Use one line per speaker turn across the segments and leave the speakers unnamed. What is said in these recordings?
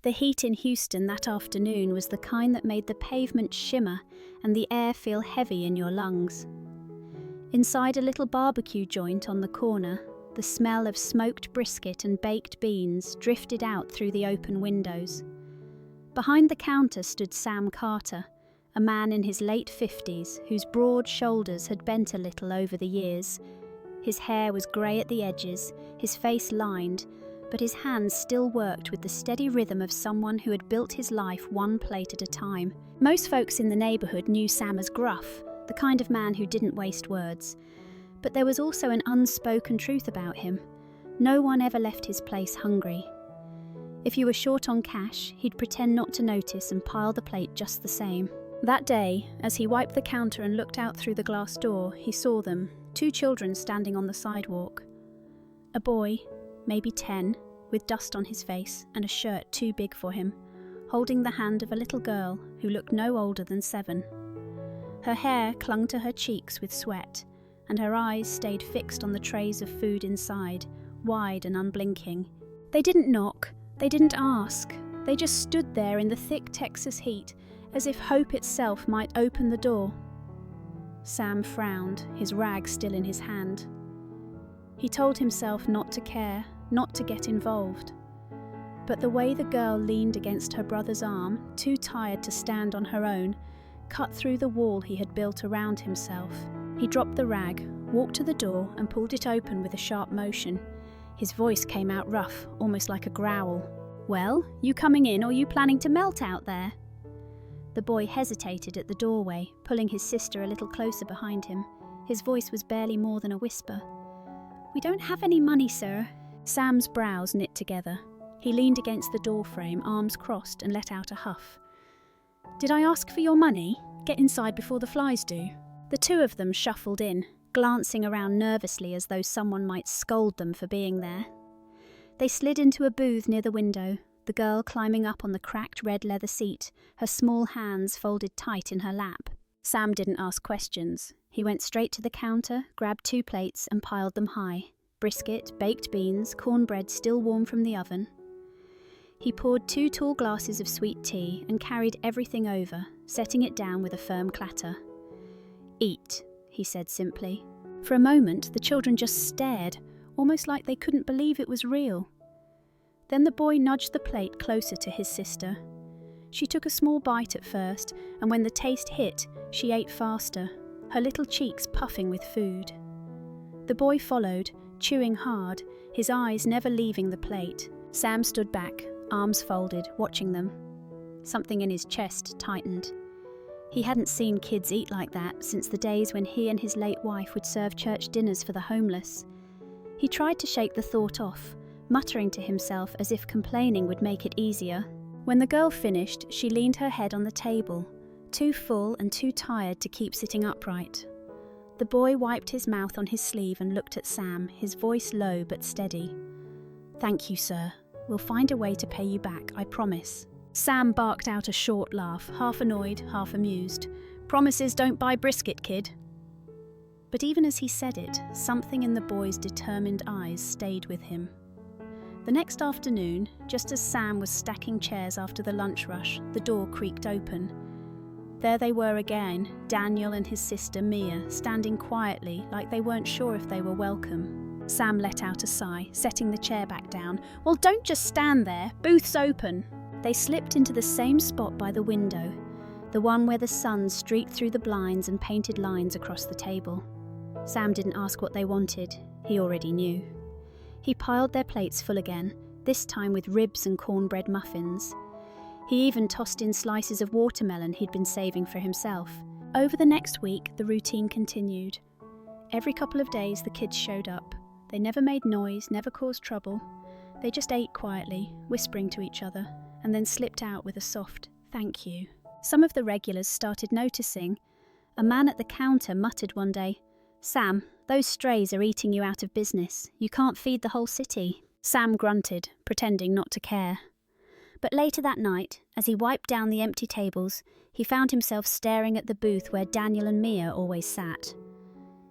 The heat in Houston that afternoon was the kind that made the pavement shimmer and the air feel heavy in your lungs. Inside a little barbecue joint on the corner, the smell of smoked brisket and baked beans drifted out through the open windows. Behind the counter stood Sam Carter, a man in his late 50s whose broad shoulders had bent a little over the years. His hair was grey at the edges, his face lined, but his hands still worked with the steady rhythm of someone who had built his life one plate at a time. Most folks in the neighbourhood knew Sam as Gruff, the kind of man who didn't waste words. But there was also an unspoken truth about him. No one ever left his place hungry. If you were short on cash, he'd pretend not to notice and pile the plate just the same. That day, as he wiped the counter and looked out through the glass door, he saw them, 2 children standing on the sidewalk. A boy, maybe 10, with dust on his face and a shirt too big for him, holding the hand of a little girl who looked no older than 7. Her hair clung to her cheeks with sweat, and her eyes stayed fixed on the trays of food inside, wide and unblinking. They didn't knock, they didn't ask, they just stood there in the thick Texas heat, as if hope itself might open the door. Sam frowned, his rag still in his hand. He told himself not to care, not to get involved. But the way the girl leaned against her brother's arm, too tired to stand on her own, cut through the wall he had built around himself. He dropped the rag, walked to the door and pulled it open with a sharp motion. His voice came out rough, almost like a growl. "Well, you coming in or you planning to melt out there?" The boy hesitated at the doorway, pulling his sister a little closer behind him. His voice was barely more than a whisper. "We don't have any money, sir." Sam's brows knit together. He leaned against the doorframe, arms crossed, and let out a huff. "Did I ask for your money? Get inside before the flies do." The 2 of them shuffled in, glancing around nervously as though someone might scold them for being there. They slid into a booth near the window, the girl climbing up on the cracked red leather seat, her small hands folded tight in her lap. Sam didn't ask questions. He went straight to the counter, grabbed 2 plates and piled them high. Brisket, baked beans, cornbread still warm from the oven. He poured 2 tall glasses of sweet tea and carried everything over, setting it down with a firm clatter. "Eat," he said simply. For a moment, the children just stared, almost like they couldn't believe it was real. Then the boy nudged the plate closer to his sister. She took a small bite at first, and when the taste hit, she ate faster, her little cheeks puffing with food. The boy followed, chewing hard, his eyes never leaving the plate. Sam stood back, arms folded, watching them. Something in his chest tightened. He hadn't seen kids eat like that since the days when he and his late wife would serve church dinners for the homeless. He tried to shake the thought off, muttering to himself as if complaining would make it easier. When the girl finished, she leaned her head on the table, too full and too tired to keep sitting upright. The boy wiped his mouth on his sleeve and looked at Sam, his voice low but steady. "Thank you, sir. We'll find a way to pay you back, I promise." Sam barked out a short laugh, half annoyed, half amused. "Promises don't buy brisket, kid." But even as he said it, something in the boy's determined eyes stayed with him. The next afternoon, just as Sam was stacking chairs after the lunch rush, the door creaked open. There they were again, Daniel and his sister Mia, standing quietly like they weren't sure if they were welcome. Sam let out a sigh, setting the chair back down. "Well, don't just stand there. Booth's open." They slipped into the same spot by the window, the one where the sun streaked through the blinds and painted lines across the table. Sam didn't ask what they wanted. He already knew. He piled their plates full again, this time with ribs and cornbread muffins. He even tossed in slices of watermelon he'd been saving for himself. Over the next week, the routine continued. Every couple of days, the kids showed up. They never made noise, never caused trouble. They just ate quietly, whispering to each other, and then slipped out with a soft "thank you." Some of the regulars started noticing. A man at the counter muttered one day, "Sam, those strays are eating you out of business. You can't feed the whole city." Sam grunted, pretending not to care. But later that night, as he wiped down the empty tables, he found himself staring at the booth where Daniel and Mia always sat.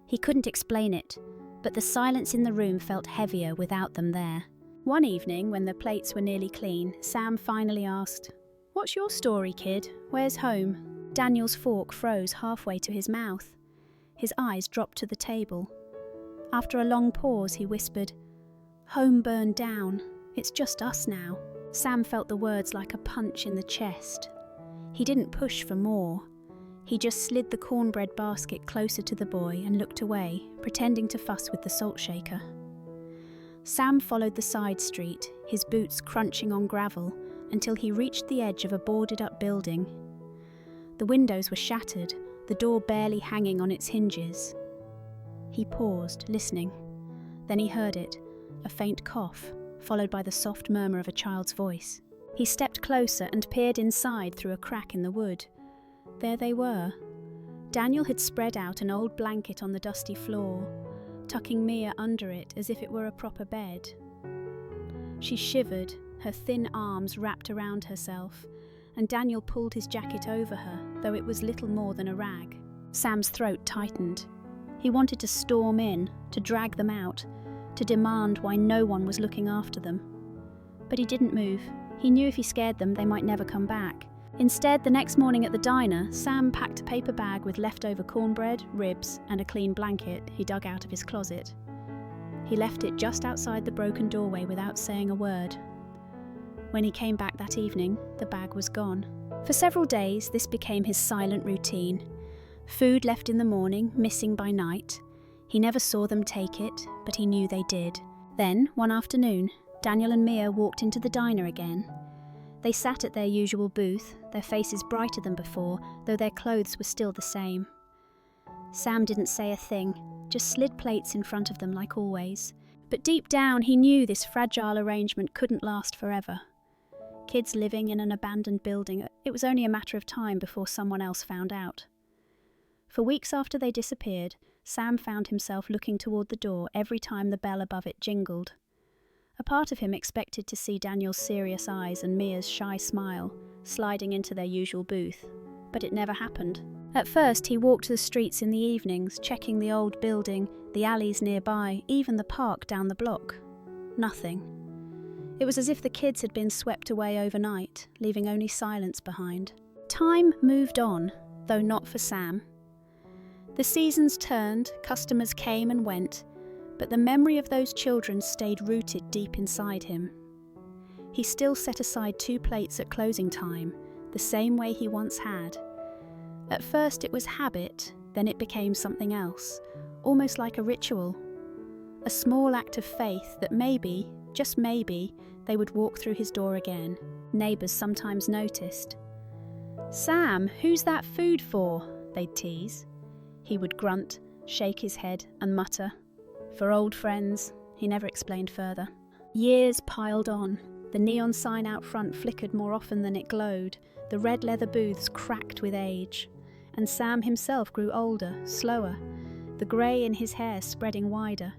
He couldn't explain it, but the silence in the room felt heavier without them there. One evening, when the plates were nearly clean, Sam finally asked, "What's your story, kid? Where's home?" Daniel's fork froze halfway to his mouth. His eyes dropped to the table. After a long pause, he whispered, "Home burned down. It's just us now." Sam felt the words like a punch in the chest. He didn't push for more. He just slid the cornbread basket closer to the boy and looked away, pretending to fuss with the salt shaker. Sam followed the side street, his boots crunching on gravel, until he reached the edge of a boarded-up building. The windows were shattered, the door barely hanging on its hinges. He paused, listening. Then he heard it, a faint cough, followed by the soft murmur of a child's voice. He stepped closer and peered inside through a crack in the wood. There they were. Daniel had spread out an old blanket on the dusty floor, tucking Mia under it as if it were a proper bed. She shivered, her thin arms wrapped around herself, and Daniel pulled his jacket over her, though it was little more than a rag. Sam's throat tightened. He wanted to storm in, to drag them out, to demand why no one was looking after them. But he didn't move. He knew if he scared them, they might never come back. Instead, the next morning at the diner, Sam packed a paper bag with leftover cornbread, ribs, and a clean blanket he dug out of his closet. He left it just outside the broken doorway without saying a word. When he came back that evening, the bag was gone. For several days, this became his silent routine. Food left in the morning, missing by night. He never saw them take it, but he knew they did. Then, one afternoon, Daniel and Mia walked into the diner again. They sat at their usual booth, their faces brighter than before, though their clothes were still the same. Sam didn't say a thing, just slid plates in front of them like always. But deep down he knew this fragile arrangement couldn't last forever. Kids living in an abandoned building, it was only a matter of time before someone else found out. For weeks after they disappeared, Sam found himself looking toward the door every time the bell above it jingled. A part of him expected to see Daniel's serious eyes and Mia's shy smile, sliding into their usual booth, but it never happened. At first he walked the streets in the evenings, checking the old building, the alleys nearby, even the park down the block. Nothing. It was as if the kids had been swept away overnight, leaving only silence behind. Time moved on, though not for Sam. The seasons turned, customers came and went, but the memory of those children stayed rooted deep inside him. He still set aside 2 plates at closing time, the same way he once had. At first it was habit, then it became something else, almost like a ritual. A small act of faith that maybe, just maybe, they would walk through his door again. Neighbours sometimes noticed. "Sam, who's that food for?" they'd tease. He would grunt, shake his head and mutter, "For old friends." He never explained further. Years piled on. The neon sign out front flickered more often than it glowed. The red leather booths cracked with age. And Sam himself grew older, slower, the grey in his hair spreading wider.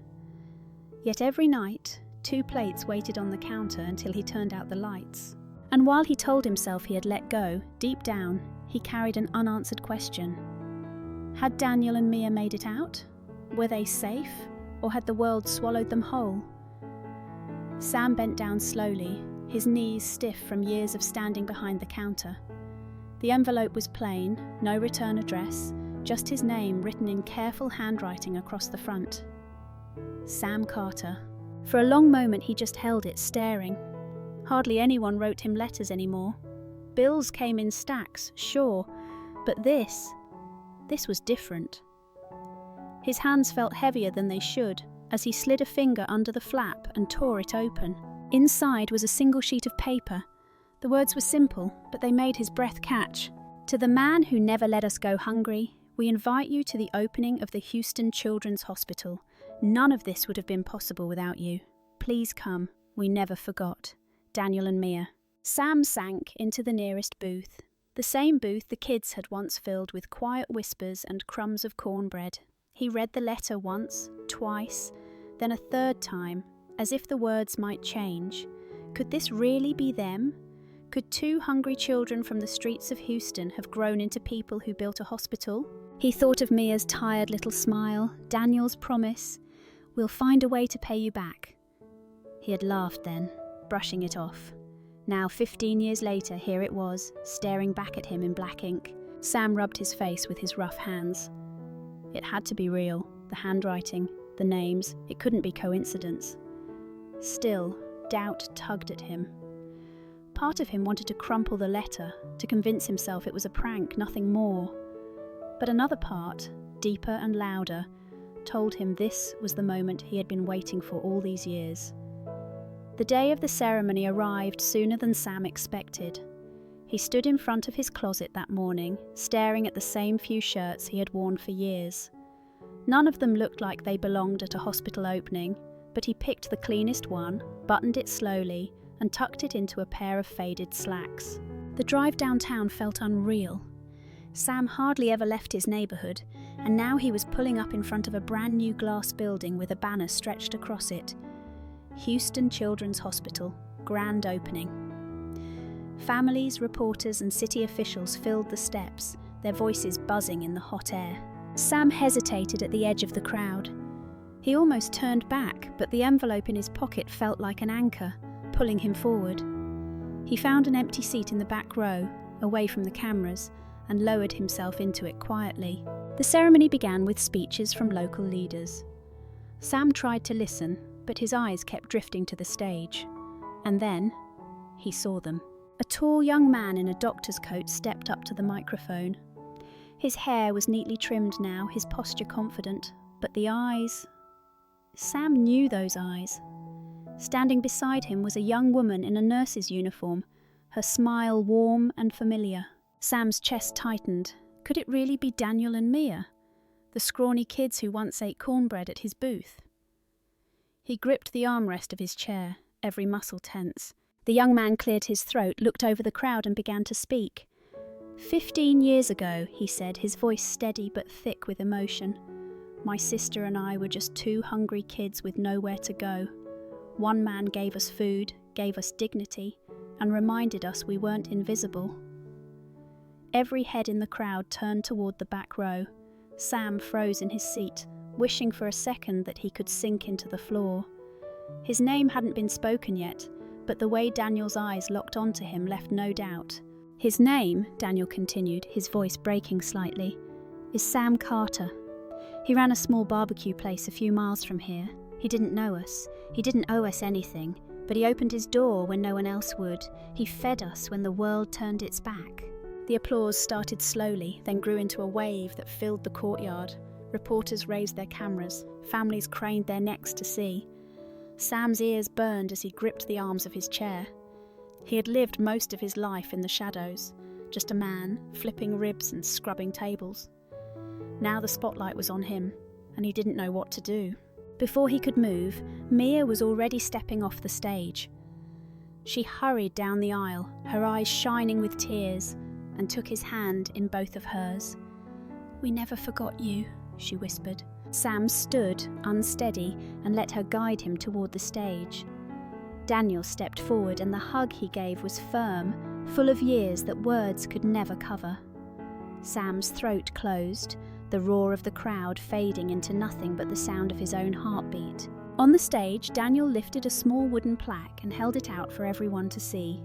Yet every night, 2 plates waited on the counter until he turned out the lights. And while he told himself he had let go, deep down, he carried an unanswered question. Had Daniel and Mia made it out? Were they safe? Or had the world swallowed them whole? Sam bent down slowly, his knees stiff from years of standing behind the counter. The envelope was plain, no return address, just his name written in careful handwriting across the front. Sam Carter. For a long moment he just held it, staring. Hardly anyone wrote him letters anymore. Bills came in stacks, sure, but this was different. His hands felt heavier than they should as he slid a finger under the flap and tore it open. Inside was a single sheet of paper. The words were simple, but they made his breath catch. To the man who never let us go hungry, we invite you to the opening of the Houston Children's Hospital. None of this would have been possible without you. Please come. We never forgot. Daniel and Mia. Sam sank into the nearest booth. The same booth the kids had once filled with quiet whispers and crumbs of cornbread. He read the letter once, twice, then a third time, as if the words might change. Could this really be them? Could 2 hungry children from the streets of Houston have grown into people who built a hospital? He thought of Mia's tired little smile, Daniel's promise, "We'll find a way to pay you back." He had laughed then, brushing it off. Now, 15 years later, here it was, staring back at him in black ink. Sam rubbed his face with his rough hands. It had to be real. The handwriting, the names, it couldn't be coincidence. Still, doubt tugged at him. Part of him wanted to crumple the letter, to convince himself it was a prank, nothing more. But another part, deeper and louder, told him this was the moment he had been waiting for all these years. The day of the ceremony arrived sooner than Sam expected. He stood in front of his closet that morning, staring at the same few shirts he had worn for years. None of them looked like they belonged at a hospital opening, but he picked the cleanest one, buttoned it slowly, and tucked it into a pair of faded slacks. The drive downtown felt unreal. Sam hardly ever left his neighbourhood, and now he was pulling up in front of a brand new glass building with a banner stretched across it. Houston Children's Hospital, grand opening. Families, reporters and city officials filled the steps, their voices buzzing in the hot air. Sam hesitated at the edge of the crowd. He almost turned back, but the envelope in his pocket felt like an anchor, pulling him forward. He found an empty seat in the back row, away from the cameras, and lowered himself into it quietly. The ceremony began with speeches from local leaders. Sam tried to listen, but his eyes kept drifting to the stage. And then, he saw them. A tall young man in a doctor's coat stepped up to the microphone. His hair was neatly trimmed now, his posture confident, but the eyes... Sam knew those eyes. Standing beside him was a young woman in a nurse's uniform, her smile warm and familiar. Sam's chest tightened. Could it really be Daniel and Mia, the scrawny kids who once ate cornbread at his booth? He gripped the armrest of his chair, every muscle tense. The young man cleared his throat, looked over the crowd and began to speak. 15 years ago, he said, his voice steady but thick with emotion. My sister and I were just two hungry kids with nowhere to go. One man gave us food, gave us dignity, and reminded us we weren't invisible. Every head in the crowd turned toward the back row. Sam froze in his seat, wishing for a second that he could sink into the floor. His name hadn't been spoken yet, but the way Daniel's eyes locked onto him left no doubt. His name, Daniel continued, his voice breaking slightly, is Sam Carter. He ran a small barbecue place a few miles from here. He didn't know us. He didn't owe us anything, but he opened his door when no one else would. He fed us when the world turned its back. The applause started slowly, then grew into a wave that filled the courtyard. Reporters raised their cameras. Families craned their necks to see. Sam's ears burned as he gripped the arms of his chair. He had lived most of his life in the shadows, just a man, flipping ribs and scrubbing tables. Now the spotlight was on him, and he didn't know what to do. Before he could move, Mia was already stepping off the stage. She hurried down the aisle, her eyes shining with tears, and took his hand in both of hers. "We never forgot you," she whispered. Sam stood, unsteady, and let her guide him toward the stage. Daniel stepped forward, and the hug he gave was firm, full of years that words could never cover. Sam's throat closed, the roar of the crowd fading into nothing but the sound of his own heartbeat. On the stage, Daniel lifted a small wooden plaque and held it out for everyone to see.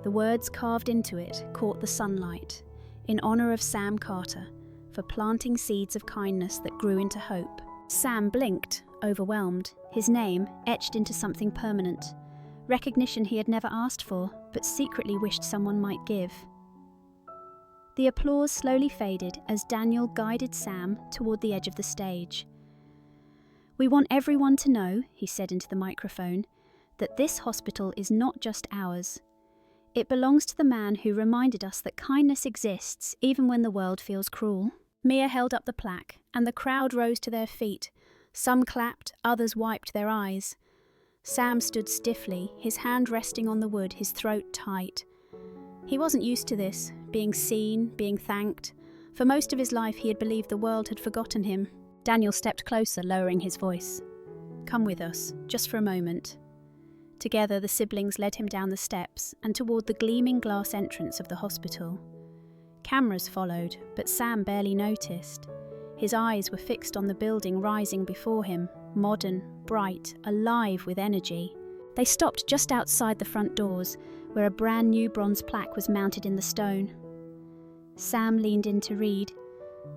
The words carved into it caught the sunlight, in honor of Sam Carter, for planting seeds of kindness that grew into hope. Sam blinked, overwhelmed, his name etched into something permanent, recognition he had never asked for, but secretly wished someone might give. The applause slowly faded as Daniel guided Sam toward the edge of the stage. "We want everyone to know," he said into the microphone, "that this hospital is not just ours. It belongs to the man who reminded us that kindness exists even when the world feels cruel." Mia held up the plaque, and the crowd rose to their feet. Some clapped, others wiped their eyes. Sam stood stiffly, his hand resting on the wood, his throat tight. He wasn't used to this, being seen, being thanked. For most of his life he had believed the world had forgotten him. Daniel stepped closer, lowering his voice. "Come with us, just for a moment." Together the siblings led him down the steps and toward the gleaming glass entrance of the hospital. Cameras followed, but Sam barely noticed. His eyes were fixed on the building rising before him, modern, bright, alive with energy. They stopped just outside the front doors, where a brand new bronze plaque was mounted in the stone. Sam leaned in to read.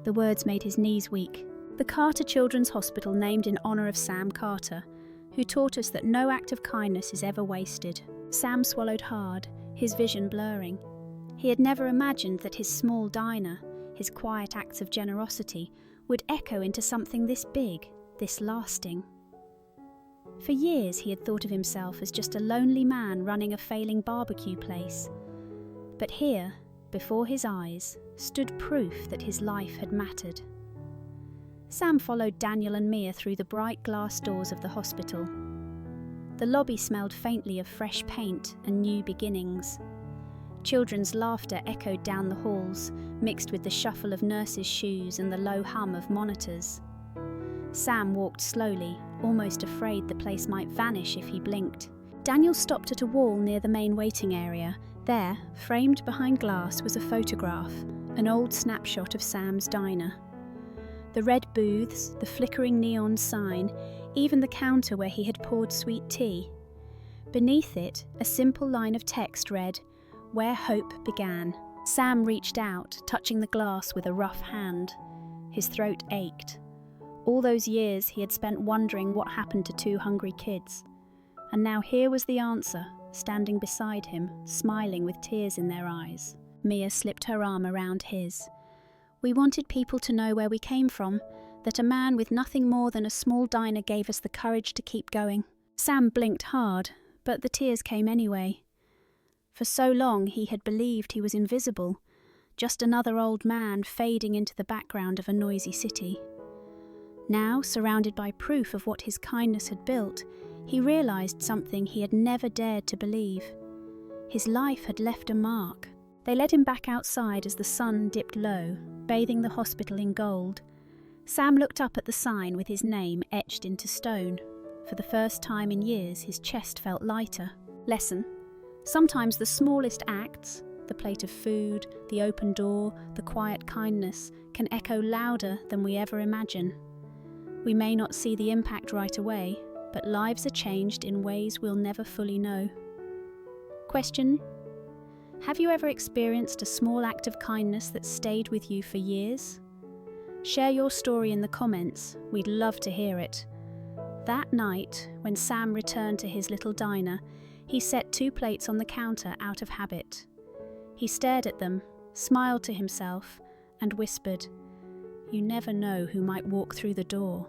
The words made his knees weak. The Carter Children's Hospital, named in honour of Sam Carter, who taught us that no act of kindness is ever wasted. Sam swallowed hard, his vision blurring. He had never imagined that his small diner, his quiet acts of generosity, would echo into something this big, this lasting. For years he had thought of himself as just a lonely man running a failing barbecue place. But here, before his eyes, stood proof that his life had mattered. Sam followed Daniel and Mia through the bright glass doors of the hospital. The lobby smelled faintly of fresh paint and new beginnings. Children's laughter echoed down the halls, mixed with the shuffle of nurses' shoes and the low hum of monitors. Sam walked slowly, almost afraid the place might vanish if he blinked. Daniel stopped at a wall near the main waiting area. There, framed behind glass, was a photograph, an old snapshot of Sam's diner. The red booths, the flickering neon sign, even the counter where he had poured sweet tea. Beneath it, a simple line of text read, "Where Hope Began." Sam reached out, touching the glass with a rough hand. His throat ached. All those years he had spent wondering what happened to two hungry kids. And now here was the answer, standing beside him, smiling with tears in their eyes. Mia slipped her arm around his. "We wanted people to know where we came from, that a man with nothing more than a small diner gave us the courage to keep going." Sam blinked hard, but the tears came anyway. For so long he had believed he was invisible, just another old man fading into the background of a noisy city. Now, surrounded by proof of what his kindness had built, he realised something he had never dared to believe. His life had left a mark. They led him back outside as the sun dipped low, bathing the hospital in gold. Sam looked up at the sign with his name etched into stone. For the first time in years, his chest felt lighter. Lesson: sometimes the smallest acts, the plate of food, the open door, the quiet kindness, can echo louder than we ever imagine. We may not see the impact right away, but lives are changed in ways we'll never fully know. Question: have you ever experienced a small act of kindness that stayed with you for years? Share your story in the comments, we'd love to hear it. That night, when Sam returned to his little diner, he set 2 plates on the counter out of habit. He stared at them, smiled to himself, and whispered, "You never know who might walk through the door."